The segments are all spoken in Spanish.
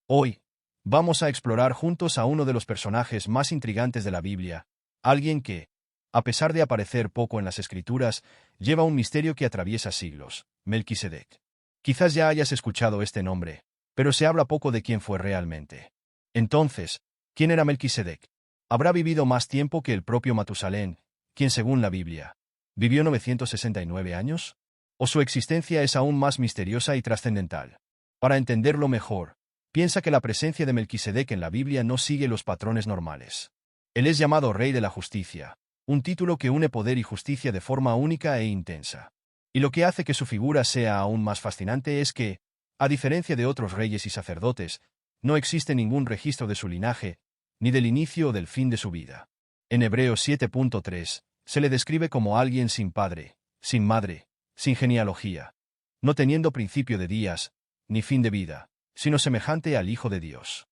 Hoy, vamos a explorar juntos a uno de los personajes más intrigantes de la Biblia, alguien que, a pesar de aparecer poco en las Escrituras, lleva un misterio que atraviesa siglos: Melquisedec. Quizás ya hayas escuchado este nombre, pero se habla poco de quién fue realmente. Entonces, ¿quién era Melquisedec? ¿Habrá vivido más tiempo que el propio Matusalén, quien según la Biblia, vivió 969 años? ¿O su existencia es aún más misteriosa y trascendental? Para entenderlo mejor, piensa que la presencia de Melquisedec en la Biblia no sigue los patrones normales. Él es llamado Rey de la Justicia, un título que une poder y justicia de forma única e intensa. Y lo que hace que su figura sea aún más fascinante es que, a diferencia de otros reyes y sacerdotes, no existe ningún registro de su linaje, ni del inicio o del fin de su vida. En Hebreos 7.3, se le describe como alguien sin padre, sin madre, sin genealogía, no teniendo principio de días, ni fin de vida, sino semejante al Hijo de Dios.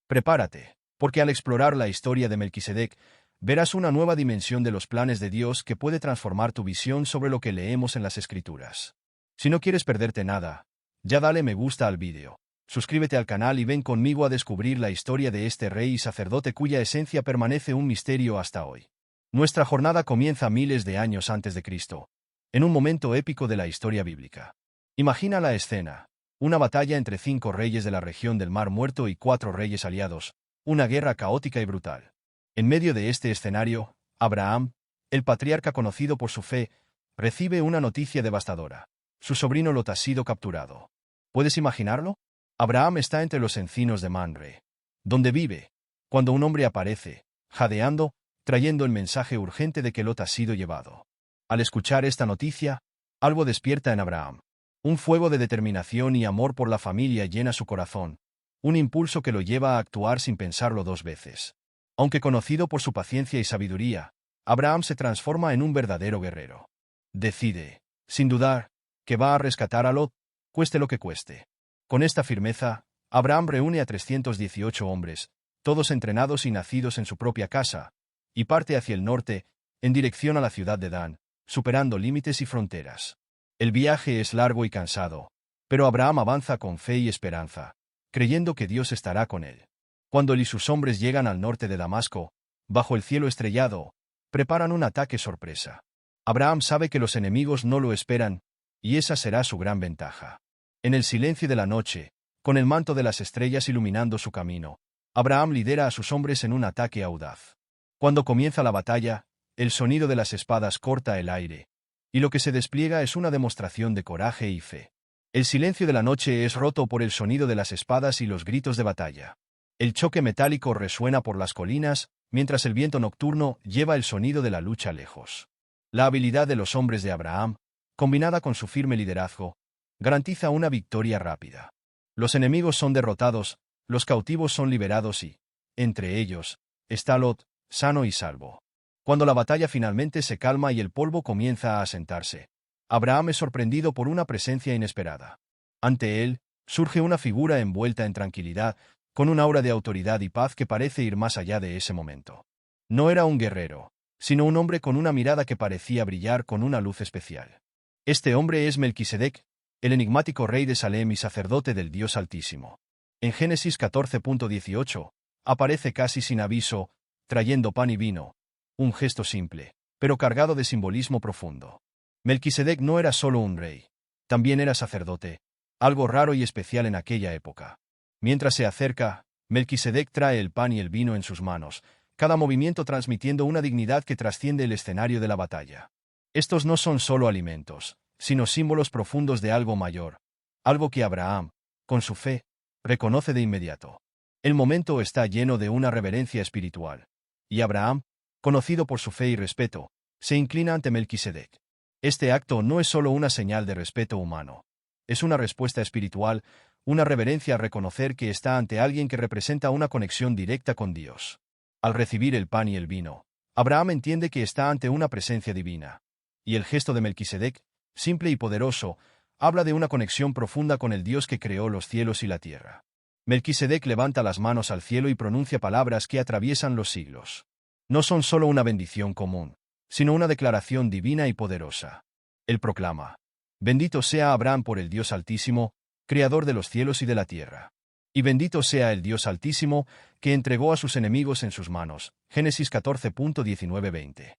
Prepárate, porque al explorar la historia de Melquisedec, verás una nueva dimensión de los planes de Dios que puede transformar tu visión sobre lo que leemos en las Escrituras. Si no quieres perderte nada, ya dale me gusta al vídeo, suscríbete al canal y ven conmigo a descubrir la historia de este rey y sacerdote cuya esencia permanece un misterio hasta hoy. Nuestra jornada comienza miles de años antes de Cristo, en un momento épico de la historia bíblica. Imagina la escena: una batalla entre 5 reyes de la región del Mar Muerto y 4 reyes aliados, una guerra caótica y brutal. En medio de este escenario, Abraham, el patriarca conocido por su fe, recibe una noticia devastadora: su sobrino Lot ha sido capturado. ¿Puedes imaginarlo? Abraham está entre los encinos de Mamre, donde vive, cuando un hombre aparece, jadeando, trayendo el mensaje urgente de que Lot ha sido llevado. Al escuchar esta noticia, algo despierta en Abraham. Un fuego de determinación y amor por la familia llena su corazón, un impulso que lo lleva a actuar sin pensarlo 2 veces. Aunque conocido por su paciencia y sabiduría, Abraham se transforma en un verdadero guerrero. Decide, sin dudar, que va a rescatar a Lot, cueste lo que cueste. Con esta firmeza, Abraham reúne a 318 hombres, todos entrenados y nacidos en su propia casa, y parte hacia el norte, en dirección a la ciudad de Dan, superando límites y fronteras. El viaje es largo y cansado, pero Abraham avanza con fe y esperanza, creyendo que Dios estará con él. Cuando él y sus hombres llegan al norte de Damasco, bajo el cielo estrellado, preparan un ataque sorpresa. Abraham sabe que los enemigos no lo esperan, y esa será su gran ventaja. En el silencio de la noche, con el manto de las estrellas iluminando su camino, Abraham lidera a sus hombres en un ataque audaz. Cuando comienza la batalla, el sonido de las espadas corta el aire, y lo que se despliega es una demostración de coraje y fe. El silencio de la noche es roto por el sonido de las espadas y los gritos de batalla. El choque metálico resuena por las colinas, mientras el viento nocturno lleva el sonido de la lucha lejos. La habilidad de los hombres de Abraham, combinada con su firme liderazgo, garantiza una victoria rápida. Los enemigos son derrotados, los cautivos son liberados y, entre ellos, está Lot, sano y salvo. Cuando la batalla finalmente se calma y el polvo comienza a asentarse, Abraham es sorprendido por una presencia inesperada. Ante él, surge una figura envuelta en tranquilidad, con un aura de autoridad y paz que parece ir más allá de ese momento. No era un guerrero, sino un hombre con una mirada que parecía brillar con una luz especial. Este hombre es Melquisedec, el enigmático rey de Salem y sacerdote del Dios Altísimo. En Génesis 14.18, aparece casi sin aviso, trayendo pan y vino, un gesto simple, pero cargado de simbolismo profundo. Melquisedec no era solo un rey, también era sacerdote, algo raro y especial en aquella época. Mientras se acerca, Melquisedec trae el pan y el vino en sus manos, cada movimiento transmitiendo una dignidad que trasciende el escenario de la batalla. Estos no son solo alimentos, sino símbolos profundos de algo mayor, algo que Abraham, con su fe, reconoce de inmediato. El momento está lleno de una reverencia espiritual, y Abraham, conocido por su fe y respeto, se inclina ante Melquisedec. Este acto no es solo una señal de respeto humano, es una respuesta espiritual, una reverencia a reconocer que está ante alguien que representa una conexión directa con Dios. Al recibir el pan y el vino, Abraham entiende que está ante una presencia divina, y el gesto de Melquisedec, simple y poderoso, habla de una conexión profunda con el Dios que creó los cielos y la tierra. Melquisedec levanta las manos al cielo y pronuncia palabras que atraviesan los siglos. No son solo una bendición común, sino una declaración divina y poderosa. Él proclama: «Bendito sea Abraham por el Dios Altísimo, Creador de los cielos y de la tierra. Y bendito sea el Dios Altísimo, que entregó a sus enemigos en sus manos. Génesis 14.19-20.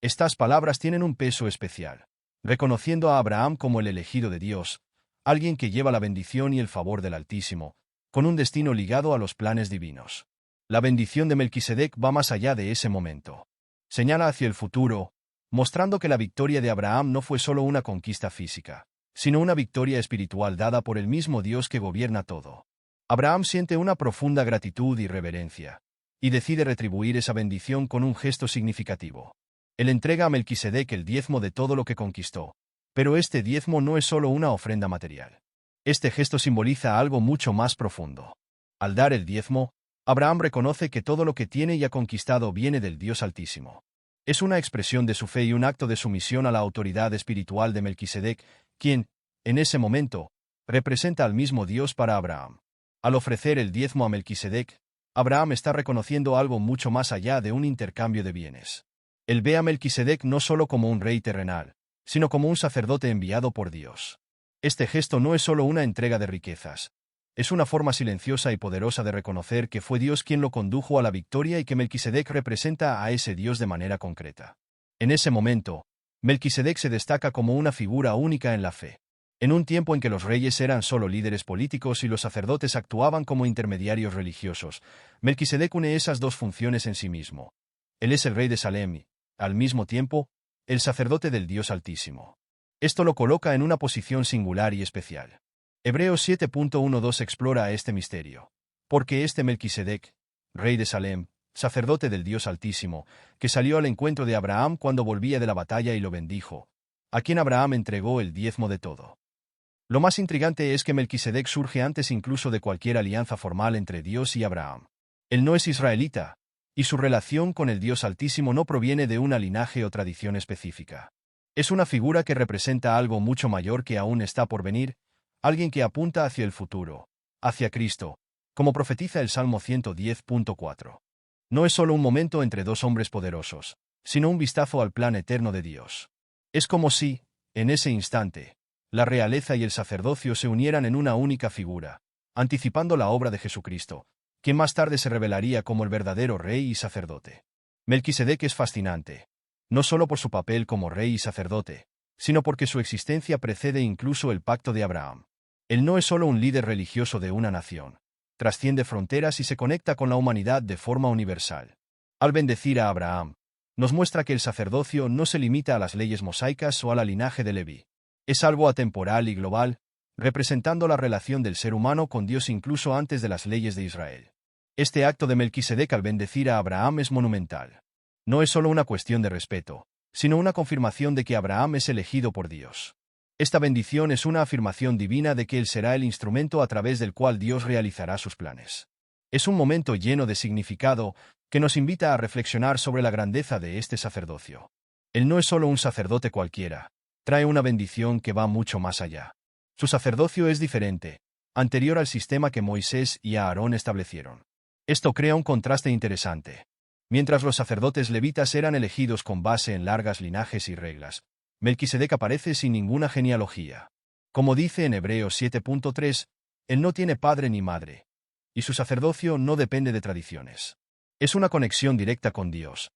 Estas palabras tienen un peso especial, reconociendo a Abraham como el elegido de Dios, alguien que lleva la bendición y el favor del Altísimo, con un destino ligado a los planes divinos. La bendición de Melquisedec va más allá de ese momento. Señala hacia el futuro, mostrando que la victoria de Abraham no fue solo una conquista física, sino una victoria espiritual dada por el mismo Dios que gobierna todo. Abraham siente una profunda gratitud y reverencia, y decide retribuir esa bendición con un gesto significativo. Él entrega a Melquisedec el diezmo de todo lo que conquistó, pero este diezmo no es solo una ofrenda material. Este gesto simboliza algo mucho más profundo. Al dar el diezmo, Abraham reconoce que todo lo que tiene y ha conquistado viene del Dios Altísimo. Es una expresión de su fe y un acto de sumisión a la autoridad espiritual de Melquisedec, quien, en ese momento, representa al mismo Dios para Abraham. Al ofrecer el diezmo a Melquisedec, Abraham está reconociendo algo mucho más allá de un intercambio de bienes. Él ve a Melquisedec no solo como un rey terrenal, sino como un sacerdote enviado por Dios. Este gesto no es solo una entrega de riquezas. Es una forma silenciosa y poderosa de reconocer que fue Dios quien lo condujo a la victoria y que Melquisedec representa a ese Dios de manera concreta. En ese momento, Melquisedec se destaca como una figura única en la fe. En un tiempo en que los reyes eran solo líderes políticos y los sacerdotes actuaban como intermediarios religiosos, Melquisedec une esas dos funciones en sí mismo. Él es el rey de Salem y, al mismo tiempo, el sacerdote del Dios Altísimo. Esto lo coloca en una posición singular y especial. Hebreos 7.12 explora este misterio. Porque este Melquisedec, rey de Salem, sacerdote del Dios Altísimo, que salió al encuentro de Abraham cuando volvía de la batalla y lo bendijo, a quien Abraham entregó el diezmo de todo. Lo más intrigante es que Melquisedec surge antes incluso de cualquier alianza formal entre Dios y Abraham. Él no es israelita, y su relación con el Dios Altísimo no proviene de una linaje o tradición específica. Es una figura que representa algo mucho mayor que aún está por venir, alguien que apunta hacia el futuro, hacia Cristo, como profetiza el Salmo 110.4. No es solo un momento entre dos hombres poderosos, sino un vistazo al plan eterno de Dios. Es como si, en ese instante, la realeza y el sacerdocio se unieran en una única figura, anticipando la obra de Jesucristo, quien más tarde se revelaría como el verdadero rey y sacerdote. Melquisedec es fascinante, no solo por su papel como rey y sacerdote, sino porque su existencia precede incluso el pacto de Abraham. Él no es solo un líder religioso de una nación, trasciende fronteras y se conecta con la humanidad de forma universal. Al bendecir a Abraham, nos muestra que el sacerdocio no se limita a las leyes mosaicas o al linaje de Leví. Es algo atemporal y global, representando la relación del ser humano con Dios incluso antes de las leyes de Israel. Este acto de Melquisedec al bendecir a Abraham es monumental. No es solo una cuestión de respeto, sino una confirmación de que Abraham es elegido por Dios. Esta bendición es una afirmación divina de que él será el instrumento a través del cual Dios realizará sus planes. Es un momento lleno de significado que nos invita a reflexionar sobre la grandeza de este sacerdocio. Él no es solo un sacerdote cualquiera, trae una bendición que va mucho más allá. Su sacerdocio es diferente, anterior al sistema que Moisés y Aarón establecieron. Esto crea un contraste interesante. Mientras los sacerdotes levitas eran elegidos con base en largas linajes y reglas, Melquisedec aparece sin ninguna genealogía. Como dice en Hebreos 7.3, él no tiene padre ni madre, y su sacerdocio no depende de tradiciones. Es una conexión directa con Dios,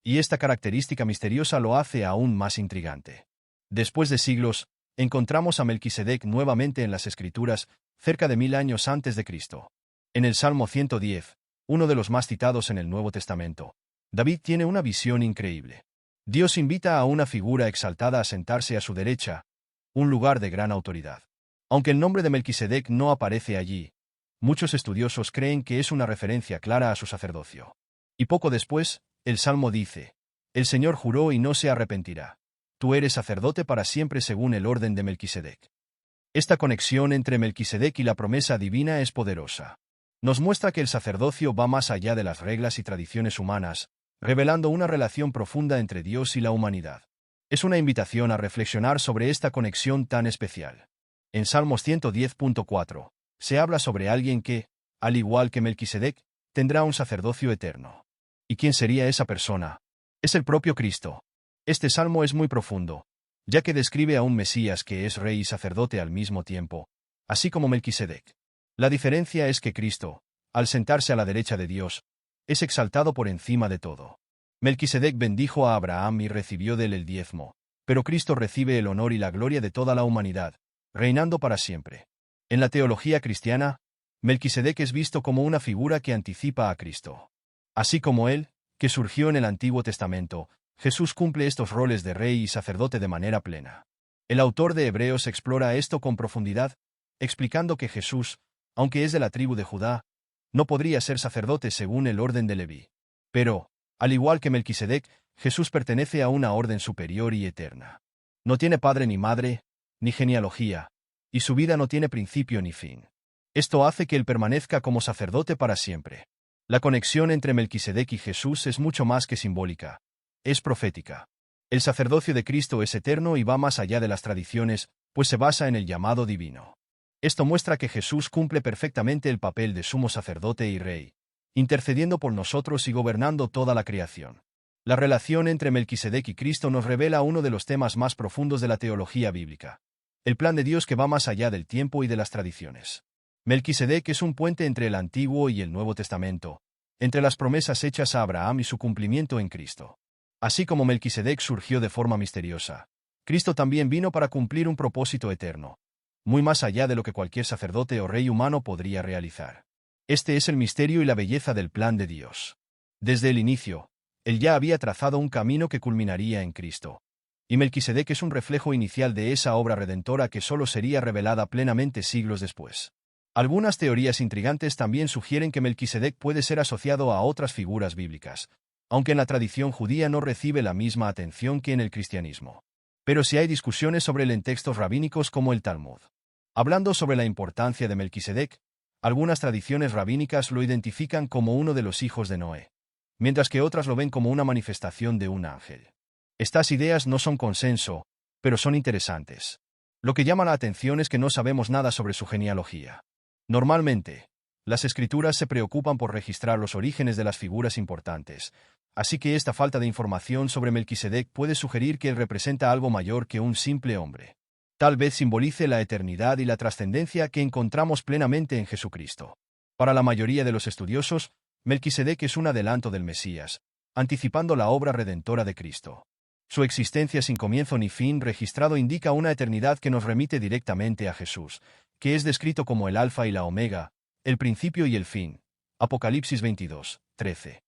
y esta característica misteriosa lo hace aún más intrigante. Después de siglos, encontramos a Melquisedec nuevamente en las Escrituras, cerca de 1000 años antes de Cristo. En el Salmo 110, uno de los más citados en el Nuevo Testamento, David tiene una visión increíble. Dios invita a una figura exaltada a sentarse a su derecha, un lugar de gran autoridad. Aunque el nombre de Melquisedec no aparece allí, muchos estudiosos creen que es una referencia clara a su sacerdocio. Y poco después, el Salmo dice, «El Señor juró y no se arrepentirá. Tú eres sacerdote para siempre según el orden de Melquisedec». Esta conexión entre Melquisedec y la promesa divina es poderosa. Nos muestra que el sacerdocio va más allá de las reglas y tradiciones humanas, revelando una relación profunda entre Dios y la humanidad. Es una invitación a reflexionar sobre esta conexión tan especial. En Salmos 110.4, se habla sobre alguien que, al igual que Melquisedec, tendrá un sacerdocio eterno. ¿Y quién sería esa persona? Es el propio Cristo. Este salmo es muy profundo, ya que describe a un Mesías que es rey y sacerdote al mismo tiempo, así como Melquisedec. La diferencia es que Cristo, al sentarse a la derecha de Dios, es exaltado por encima de todo. Melquisedec bendijo a Abraham y recibió de él el diezmo, pero Cristo recibe el honor y la gloria de toda la humanidad, reinando para siempre. En la teología cristiana, Melquisedec es visto como una figura que anticipa a Cristo. Así como él, que surgió en el Antiguo Testamento, Jesús cumple estos roles de rey y sacerdote de manera plena. El autor de Hebreos explora esto con profundidad, explicando que Jesús, aunque es de la tribu de Judá, no podría ser sacerdote según el orden de Leví. Pero, al igual que Melquisedec, Jesús pertenece a una orden superior y eterna. No tiene padre ni madre, ni genealogía, y su vida no tiene principio ni fin. Esto hace que él permanezca como sacerdote para siempre. La conexión entre Melquisedec y Jesús es mucho más que simbólica. Es profética. El sacerdocio de Cristo es eterno y va más allá de las tradiciones, pues se basa en el llamado divino. Esto muestra que Jesús cumple perfectamente el papel de sumo sacerdote y rey, intercediendo por nosotros y gobernando toda la creación. La relación entre Melquisedec y Cristo nos revela uno de los temas más profundos de la teología bíblica. El plan de Dios que va más allá del tiempo y de las tradiciones. Melquisedec es un puente entre el Antiguo y el Nuevo Testamento, entre las promesas hechas a Abraham y su cumplimiento en Cristo. Así como Melquisedec surgió de forma misteriosa, Cristo también vino para cumplir un propósito eterno, muy más allá de lo que cualquier sacerdote o rey humano podría realizar. Este es el misterio y la belleza del plan de Dios. Desde el inicio, Él ya había trazado un camino que culminaría en Cristo. Y Melquisedec es un reflejo inicial de esa obra redentora que solo sería revelada plenamente siglos después. Algunas teorías intrigantes también sugieren que Melquisedec puede ser asociado a otras figuras bíblicas, aunque en la tradición judía no recibe la misma atención que en el cristianismo. Pero sí hay discusiones sobre él en textos rabínicos como el Talmud. Hablando sobre la importancia de Melquisedec, algunas tradiciones rabínicas lo identifican como uno de los hijos de Noé, mientras que otras lo ven como una manifestación de un ángel. Estas ideas no son consenso, pero son interesantes. Lo que llama la atención es que no sabemos nada sobre su genealogía. Normalmente, las escrituras se preocupan por registrar los orígenes de las figuras importantes, así que esta falta de información sobre Melquisedec puede sugerir que él representa algo mayor que un simple hombre. Tal vez simbolice la eternidad y la trascendencia que encontramos plenamente en Jesucristo. Para la mayoría de los estudiosos, Melquisedec es un adelanto del Mesías, anticipando la obra redentora de Cristo. Su existencia sin comienzo ni fin registrado indica una eternidad que nos remite directamente a Jesús, que es descrito como el Alfa y la Omega, el principio y el fin. Apocalipsis 22, 13.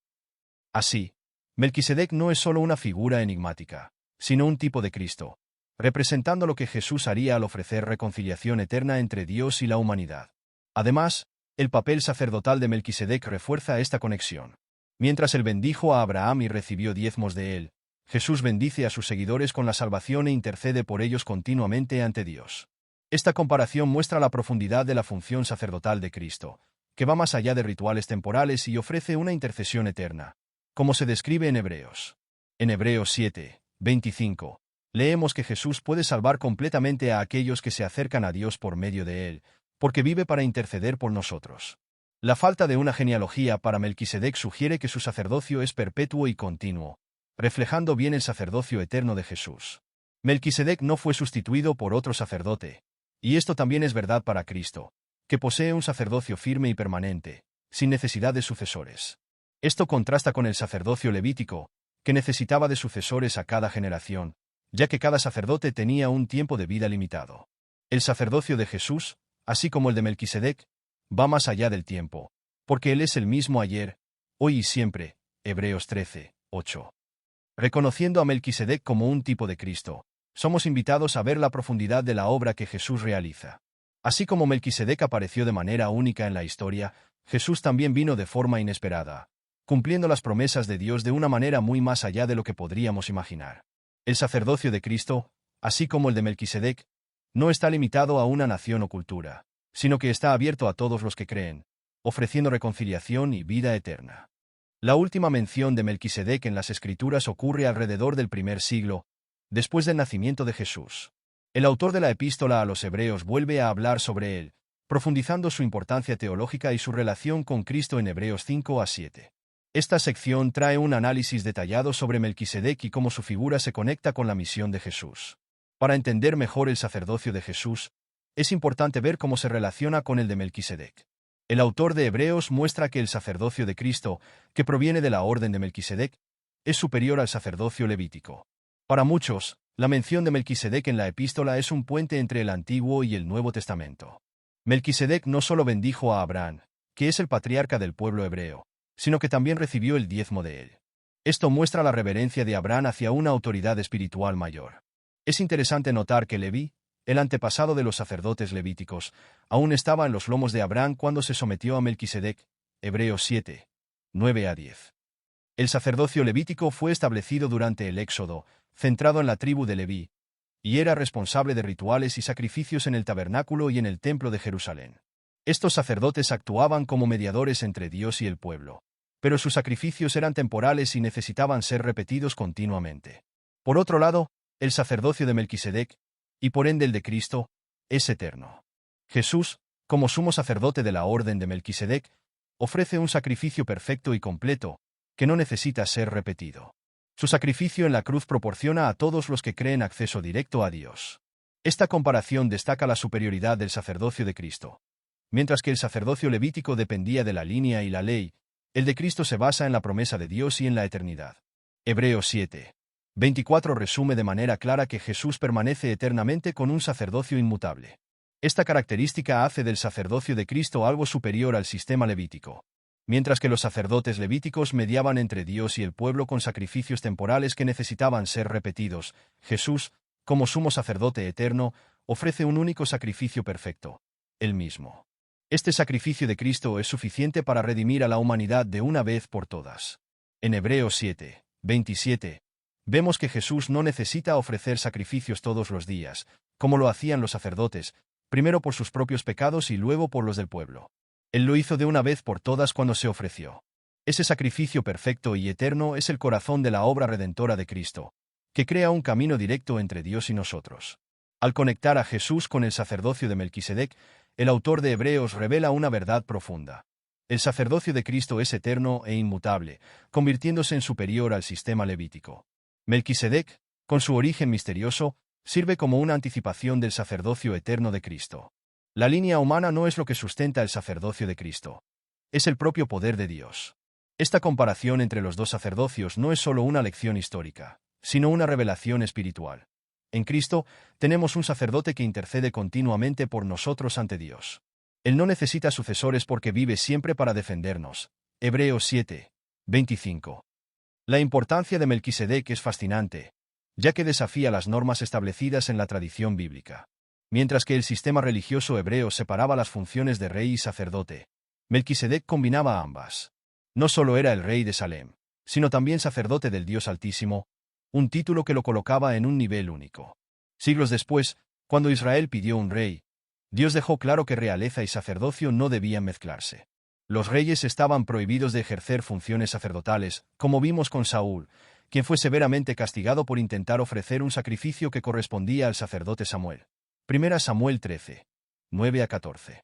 Así, Melquisedec no es solo una figura enigmática, sino un tipo de Cristo, representando lo que Jesús haría al ofrecer reconciliación eterna entre Dios y la humanidad. Además, el papel sacerdotal de Melquisedec refuerza esta conexión. Mientras él bendijo a Abraham y recibió diezmos de él, Jesús bendice a sus seguidores con la salvación e intercede por ellos continuamente ante Dios. Esta comparación muestra la profundidad de la función sacerdotal de Cristo, que va más allá de rituales temporales y ofrece una intercesión eterna, como se describe en Hebreos. En Hebreos 7, 25, leemos que Jesús puede salvar completamente a aquellos que se acercan a Dios por medio de él, porque vive para interceder por nosotros. La falta de una genealogía para Melquisedec sugiere que su sacerdocio es perpetuo y continuo, reflejando bien el sacerdocio eterno de Jesús. Melquisedec no fue sustituido por otro sacerdote, y esto también es verdad para Cristo, que posee un sacerdocio firme y permanente, sin necesidad de sucesores. Esto contrasta con el sacerdocio levítico, que necesitaba de sucesores a cada generación, ya que cada sacerdote tenía un tiempo de vida limitado. El sacerdocio de Jesús, así como el de Melquisedec, va más allá del tiempo, porque Él es el mismo ayer, hoy y siempre. Hebreos 13, 8. Reconociendo a Melquisedec como un tipo de Cristo, somos invitados a ver la profundidad de la obra que Jesús realiza. Así como Melquisedec apareció de manera única en la historia, Jesús también vino de forma inesperada, cumpliendo las promesas de Dios de una manera muy más allá de lo que podríamos imaginar. El sacerdocio de Cristo, así como el de Melquisedec, no está limitado a una nación o cultura, sino que está abierto a todos los que creen, ofreciendo reconciliación y vida eterna. La última mención de Melquisedec en las Escrituras ocurre alrededor del primer siglo, después del nacimiento de Jesús. El autor de la epístola a los Hebreos vuelve a hablar sobre él, profundizando su importancia teológica y su relación con Cristo en Hebreos 5 a 7. Esta sección trae un análisis detallado sobre Melquisedec y cómo su figura se conecta con la misión de Jesús. Para entender mejor el sacerdocio de Jesús, es importante ver cómo se relaciona con el de Melquisedec. El autor de Hebreos muestra que el sacerdocio de Cristo, que proviene de la orden de Melquisedec, es superior al sacerdocio levítico. Para muchos, la mención de Melquisedec en la epístola es un puente entre el Antiguo y el Nuevo Testamento. Melquisedec no solo bendijo a Abraham, que es el patriarca del pueblo hebreo, sino que también recibió el diezmo de él. Esto muestra la reverencia de Abraham hacia una autoridad espiritual mayor. Es interesante notar que Leví, el antepasado de los sacerdotes levíticos, aún estaba en los lomos de Abraham cuando se sometió a Melquisedec. Hebreos 7, 9-10. El sacerdocio levítico fue establecido durante el Éxodo, centrado en la tribu de Leví, y era responsable de rituales y sacrificios en el tabernáculo y en el templo de Jerusalén. Estos sacerdotes actuaban como mediadores entre Dios y el pueblo, pero sus sacrificios eran temporales y necesitaban ser repetidos continuamente. Por otro lado, el sacerdocio de Melquisedec, y por ende el de Cristo, es eterno. Jesús, como sumo sacerdote de la orden de Melquisedec, ofrece un sacrificio perfecto y completo, que no necesita ser repetido. Su sacrificio en la cruz proporciona a todos los que creen acceso directo a Dios. Esta comparación destaca la superioridad del sacerdocio de Cristo. Mientras que el sacerdocio levítico dependía de la línea y la ley, el de Cristo se basa en la promesa de Dios y en la eternidad. Hebreos 7, 24 resume de manera clara que Jesús permanece eternamente con un sacerdocio inmutable. Esta característica hace del sacerdocio de Cristo algo superior al sistema levítico. Mientras que los sacerdotes levíticos mediaban entre Dios y el pueblo con sacrificios temporales que necesitaban ser repetidos, Jesús, como sumo sacerdote eterno, ofrece un único sacrificio perfecto, él mismo. Este sacrificio de Cristo es suficiente para redimir a la humanidad de una vez por todas. En Hebreos 7, 27, vemos que Jesús no necesita ofrecer sacrificios todos los días, como lo hacían los sacerdotes, primero por sus propios pecados y luego por los del pueblo. Él lo hizo de una vez por todas cuando se ofreció. Ese sacrificio perfecto y eterno es el corazón de la obra redentora de Cristo, que crea un camino directo entre Dios y nosotros. Al conectar a Jesús con el sacerdocio de Melquisedec, el autor de Hebreos revela una verdad profunda. El sacerdocio de Cristo es eterno e inmutable, convirtiéndose en superior al sistema levítico. Melquisedec, con su origen misterioso, sirve como una anticipación del sacerdocio eterno de Cristo. La línea humana no es lo que sustenta el sacerdocio de Cristo. Es el propio poder de Dios. Esta comparación entre los dos sacerdocios no es solo una lección histórica, sino una revelación espiritual. En Cristo, tenemos un sacerdote que intercede continuamente por nosotros ante Dios. Él no necesita sucesores porque vive siempre para defendernos. Hebreos 7, 25. La importancia de Melquisedec es fascinante, ya que desafía las normas establecidas en la tradición bíblica. Mientras que el sistema religioso hebreo separaba las funciones de rey y sacerdote, Melquisedec combinaba ambas. No solo era el rey de Salem, sino también sacerdote del Dios Altísimo, un título que lo colocaba en un nivel único. Siglos después, cuando Israel pidió un rey, Dios dejó claro que realeza y sacerdocio no debían mezclarse. Los reyes estaban prohibidos de ejercer funciones sacerdotales, como vimos con Saúl, quien fue severamente castigado por intentar ofrecer un sacrificio que correspondía al sacerdote Samuel. 1 Samuel 13, 9-14.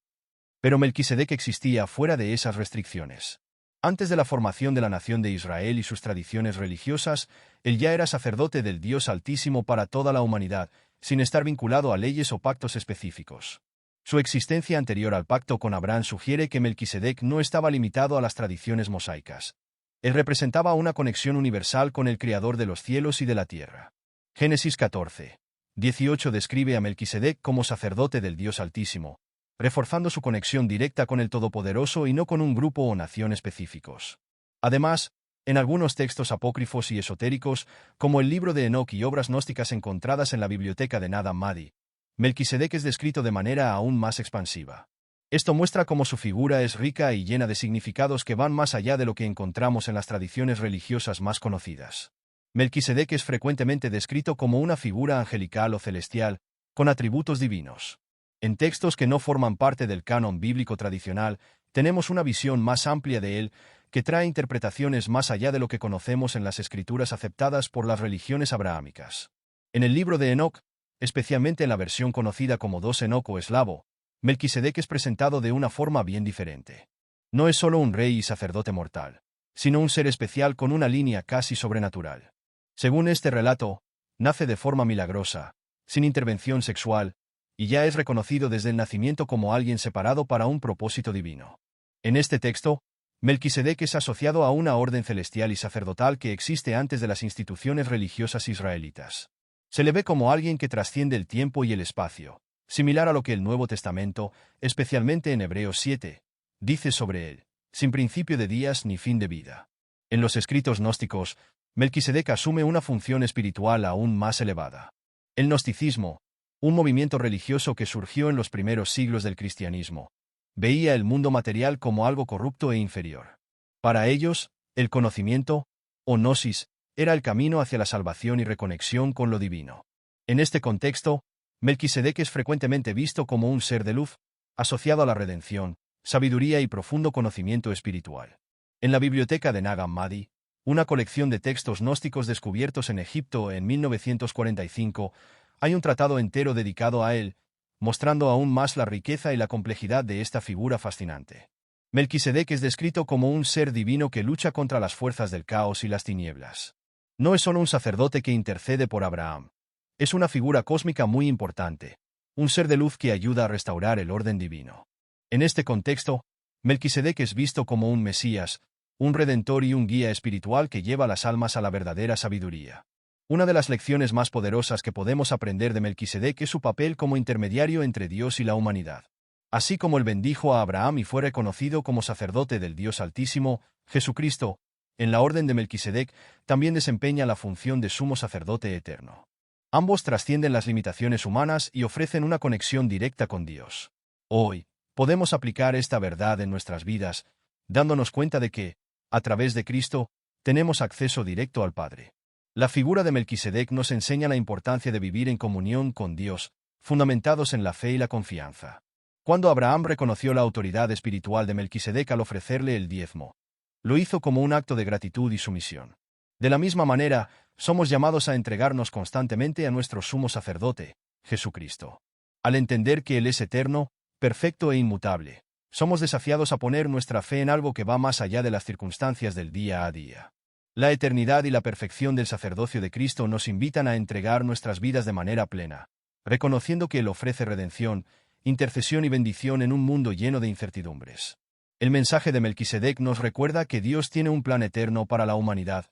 Pero Melquisedec existía fuera de esas restricciones. Antes de la formación de la nación de Israel y sus tradiciones religiosas, él ya era sacerdote del Dios Altísimo para toda la humanidad, sin estar vinculado a leyes o pactos específicos. Su existencia anterior al pacto con Abraham sugiere que Melquisedec no estaba limitado a las tradiciones mosaicas. Él representaba una conexión universal con el Creador de los cielos y de la tierra. Génesis 14, 18 describe a Melquisedec como sacerdote del Dios Altísimo, reforzando su conexión directa con el Todopoderoso y no con un grupo o nación específicos. Además, en algunos textos apócrifos y esotéricos, como el libro de Enoc y obras gnósticas encontradas en la biblioteca de Nag Hammadi, Melquisedec es descrito de manera aún más expansiva. Esto muestra cómo su figura es rica y llena de significados que van más allá de lo que encontramos en las tradiciones religiosas más conocidas. Melquisedec es frecuentemente descrito como una figura angelical o celestial, con atributos divinos. En textos que no forman parte del canon bíblico tradicional, tenemos una visión más amplia de él, que trae interpretaciones más allá de lo que conocemos en las escrituras aceptadas por las religiones abrahámicas. En el libro de Enoc, especialmente en la versión conocida como 2 Enoc o eslavo, Melquisedec es presentado de una forma bien diferente. No es solo un rey y sacerdote mortal, sino un ser especial con una línea casi sobrenatural. Según este relato, nace de forma milagrosa, sin intervención sexual, y ya es reconocido desde el nacimiento como alguien separado para un propósito divino. En este texto, Melquisedec es asociado a una orden celestial y sacerdotal que existe antes de las instituciones religiosas israelitas. Se le ve como alguien que trasciende el tiempo y el espacio, similar a lo que el Nuevo Testamento, especialmente en Hebreos 7, dice sobre él, sin principio de días ni fin de vida. En los escritos gnósticos, Melquisedec asume una función espiritual aún más elevada. El gnosticismo, un movimiento religioso que surgió en los primeros siglos del cristianismo, veía el mundo material como algo corrupto e inferior. Para ellos, el conocimiento, o gnosis, era el camino hacia la salvación y reconexión con lo divino. En este contexto, Melquisedec es frecuentemente visto como un ser de luz, asociado a la redención, sabiduría y profundo conocimiento espiritual. En la biblioteca de Nag Hammadi, una colección de textos gnósticos descubiertos en Egipto en 1945, hay un tratado entero dedicado a él, mostrando aún más la riqueza y la complejidad de esta figura fascinante. Melquisedec es descrito como un ser divino que lucha contra las fuerzas del caos y las tinieblas. No es solo un sacerdote que intercede por Abraham. Es una figura cósmica muy importante, un ser de luz que ayuda a restaurar el orden divino. En este contexto, Melquisedec es visto como un Mesías, un redentor y un guía espiritual que lleva las almas a la verdadera sabiduría. Una de las lecciones más poderosas que podemos aprender de Melquisedec es su papel como intermediario entre Dios y la humanidad. Así como él bendijo a Abraham y fue reconocido como sacerdote del Dios Altísimo, Jesucristo, en la orden de Melquisedec, también desempeña la función de sumo sacerdote eterno. Ambos trascienden las limitaciones humanas y ofrecen una conexión directa con Dios. Hoy, podemos aplicar esta verdad en nuestras vidas, dándonos cuenta de que, a través de Cristo, tenemos acceso directo al Padre. La figura de Melquisedec nos enseña la importancia de vivir en comunión con Dios, fundamentados en la fe y la confianza. Cuando Abraham reconoció la autoridad espiritual de Melquisedec al ofrecerle el diezmo, lo hizo como un acto de gratitud y sumisión. De la misma manera, somos llamados a entregarnos constantemente a nuestro sumo sacerdote, Jesucristo. Al entender que Él es eterno, perfecto e inmutable, somos desafiados a poner nuestra fe en algo que va más allá de las circunstancias del día a día. La eternidad y la perfección del sacerdocio de Cristo nos invitan a entregar nuestras vidas de manera plena, reconociendo que Él ofrece redención, intercesión y bendición en un mundo lleno de incertidumbres. El mensaje de Melquisedec nos recuerda que Dios tiene un plan eterno para la humanidad,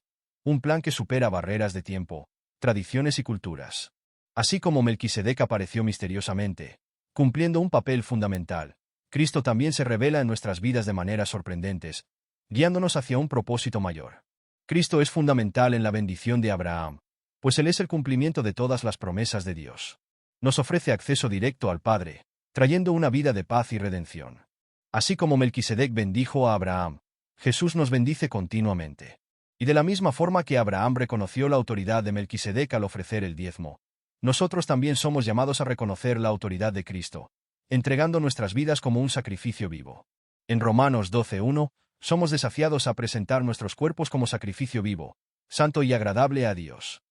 un plan que supera barreras de tiempo, tradiciones y culturas. Así como Melquisedec apareció misteriosamente, cumpliendo un papel fundamental, Cristo también se revela en nuestras vidas de maneras sorprendentes, guiándonos hacia un propósito mayor. Cristo es fundamental en la bendición de Abraham, pues Él es el cumplimiento de todas las promesas de Dios. Nos ofrece acceso directo al Padre, trayendo una vida de paz y redención. Así como Melquisedec bendijo a Abraham, Jesús nos bendice continuamente. Y de la misma forma que Abraham reconoció la autoridad de Melquisedec al ofrecer el diezmo, nosotros también somos llamados a reconocer la autoridad de Cristo, entregando nuestras vidas como un sacrificio vivo. En Romanos 12:1, somos desafiados a presentar nuestros cuerpos como sacrificio vivo, santo y agradable a Dios.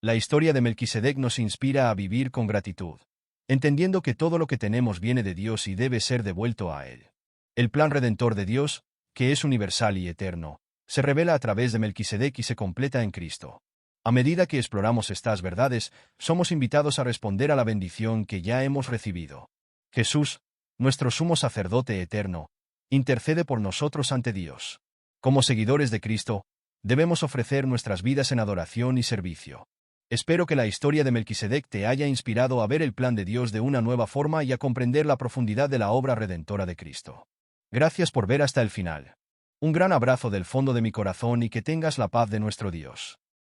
La historia de Melquisedec nos inspira a vivir con gratitud, entendiendo que todo lo que tenemos viene de Dios y debe ser devuelto a Él. El plan redentor de Dios, que es universal y eterno, se revela a través de Melquisedec y se completa en Cristo. A medida que exploramos estas verdades, somos invitados a responder a la bendición que ya hemos recibido. Jesús, nuestro sumo sacerdote eterno, intercede por nosotros ante Dios. Como seguidores de Cristo, debemos ofrecer nuestras vidas en adoración y servicio. Espero que la historia de Melquisedec te haya inspirado a ver el plan de Dios de una nueva forma y a comprender la profundidad de la obra redentora de Cristo. Gracias por ver hasta el final. Un gran abrazo del fondo de mi corazón y que tengas la paz de nuestro Dios.